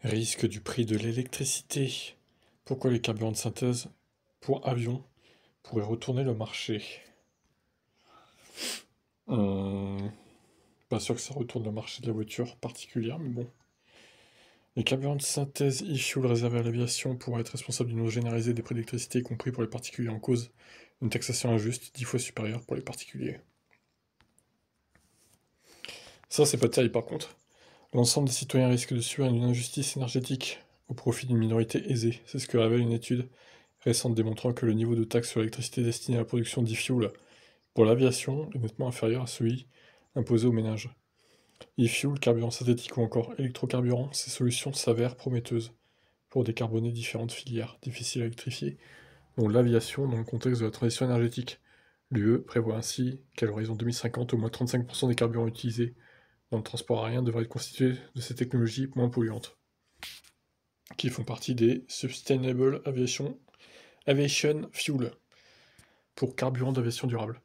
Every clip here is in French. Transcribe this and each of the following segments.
Risque du prix de l'électricité. Pourquoi les carburants de synthèse pour avion pourraient retourner le marché? Pas sûr que ça retourne le marché de la voiture particulière, mais bon. Les carburants de synthèse e-fuel réservés à l'aviation pourraient être responsables d'une hausse généralisée des prix d'électricité, y compris pour les particuliers en cause, une taxation injuste, 10 fois supérieure pour les particuliers. Ça, c'est pas terrible par contre. L'ensemble des citoyens risquent de subir une injustice énergétique au profit d'une minorité aisée. C'est ce que révèle une étude récente démontrant que le niveau de taxe sur l'électricité destinée à la production d'e-fuel pour l'aviation est nettement inférieur à celui imposé aux ménages. E-fuel, carburant synthétique ou encore électrocarburant, ces solutions s'avèrent prometteuses pour décarboner différentes filières difficiles à électrifier, dont l'aviation dans le contexte de la transition énergétique. L'UE prévoit ainsi qu'à l'horizon 2050, au moins 35% des carburants utilisés dans le transport aérien devraient être constitués de ces technologies moins polluantes, qui font partie des Sustainable Aviation Fuel, pour carburant d'aviation durable.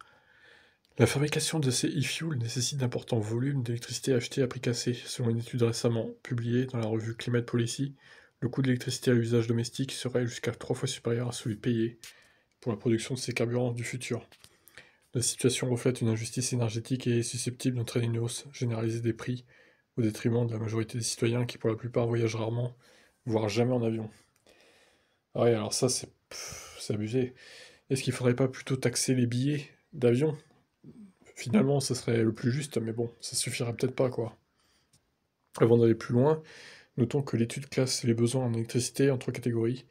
La fabrication de ces e-fuels nécessite d'importants volumes d'électricité achetée à prix cassé. Selon une étude récemment publiée dans la revue Climate Policy, le coût de l'électricité à l'usage domestique serait jusqu'à 3 fois supérieur à celui payé pour la production de ces carburants du futur. La situation reflète une injustice énergétique et est susceptible d'entraîner une hausse généralisée des prix au détriment de la majorité des citoyens qui pour la plupart voyagent rarement, voire jamais en avion. Ah ouais, alors ça c'est abusé. Est-ce qu'il faudrait pas plutôt taxer les billets d'avion? Finalement, ça serait le plus juste, mais bon, ça suffirait peut-être pas, quoi. Avant d'aller plus loin, notons que l'étude classe les besoins en électricité en 3 catégories.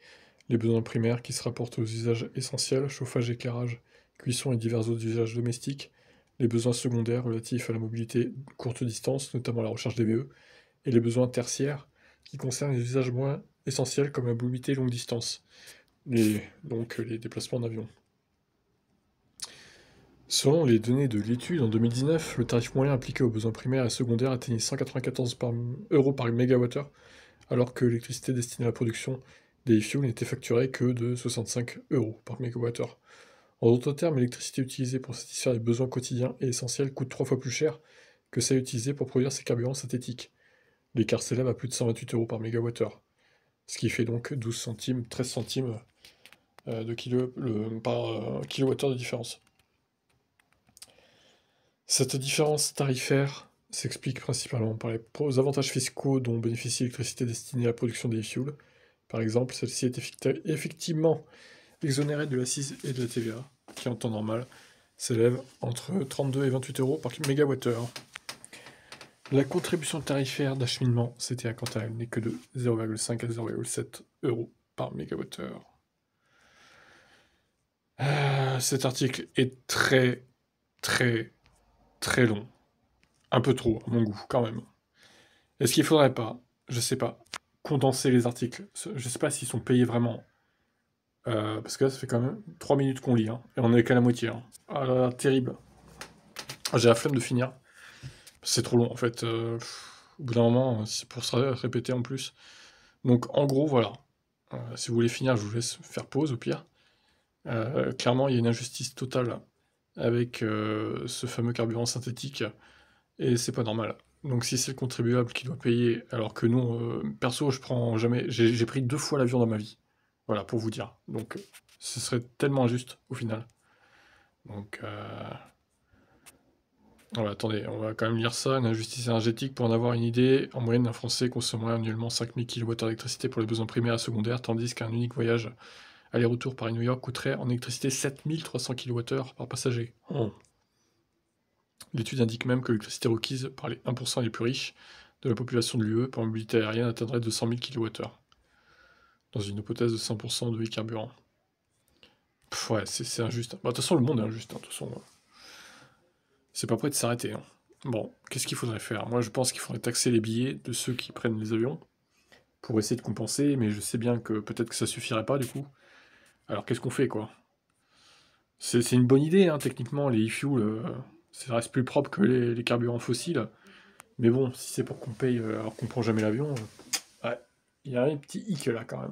Les besoins primaires qui se rapportent aux usages essentiels, chauffage, éclairage, cuisson et divers autres usages domestiques. Les besoins secondaires relatifs à la mobilité courte distance, notamment la recherche des VE. Et les besoins tertiaires qui concernent les usages moins essentiels comme la mobilité longue distance. Donc les déplacements en avion. Selon les données de l'étude, en 2019, le tarif moyen appliqué aux besoins primaires et secondaires atteignait 194 euros par mégawattheure, alors que l'électricité destinée à la production des e-fuels n'était facturée que de 65 euros par mégawattheure. En d'autres termes, l'électricité utilisée pour satisfaire les besoins quotidiens et essentiels coûte 3 fois plus cher que celle utilisée pour produire ces carburants synthétiques. L'écart s'élève à plus de 128 euros par mégawattheure, ce qui fait donc 12 centimes, 13 centimes par kilowattheure de différence. Cette différence tarifaire s'explique principalement par les avantages fiscaux dont bénéficie l'électricité destinée à la production des e-fuels. Par exemple, celle-ci est effectivement exonérée de l'accise et de la TVA, qui en temps normal s'élève entre 32 et 28 euros par mégawattheure. La contribution tarifaire d'acheminement, c'était quant à elle, n'est que de 0,5 à 0,7 euros par mégawattheure. Cet article est très long. Un peu trop, à mon goût, quand même. Est-ce qu'il faudrait pas, je sais pas, condenser les articles? Je sais pas s'ils sont payés vraiment. Parce que là, ça fait quand même 3 minutes qu'on lit, hein, et on est qu'à la moitié. Hein. Ah là là, terrible. J'ai la flemme de finir. C'est trop long, en fait. Au bout d'un moment, c'est pour se répéter en plus. Donc, en gros, voilà. Si vous voulez finir, je vous laisse faire pause, au pire. Clairement, il y a une injustice totale avec ce fameux carburant synthétique, et c'est pas normal. Donc si c'est le contribuable qui doit payer, alors que nous, perso, je prends jamais... J'ai pris 2 fois l'avion dans ma vie. Voilà, pour vous dire. Donc ce serait tellement injuste, au final. Donc... Voilà, attendez, on va quand même lire ça. Une injustice énergétique, pour en avoir une idée, en moyenne, un Français consommerait annuellement 5000 kWh d'électricité pour les besoins primaires et secondaires, tandis qu'un unique voyage aller-retour Paris-New York coûterait en électricité 7300 kWh par passager. Oh. L'étude indique même que l'électricité requise par les 1% les plus riches de la population de l'UE pour la mobilité aérienne atteindrait 200 000 kWh, dans une hypothèse de 100% de e-carburant. Ouais, c'est injuste. Bah, de toute façon, le monde est injuste. De toute façon, c'est pas prêt de s'arrêter. Hein. Bon, qu'est-ce qu'il faudrait faire? Moi, je pense qu'il faudrait taxer les billets de ceux qui prennent les avions pour essayer de compenser, mais je sais bien que peut-être que ça suffirait pas, du coup. Alors, qu'est-ce qu'on fait, quoi? C'est une bonne idée, hein, techniquement, les e-fuels, ça reste plus propre que les carburants fossiles. Mais bon, si c'est pour qu'on paye alors qu'on prend jamais l'avion, ouais, il y a un petit hic là quand même.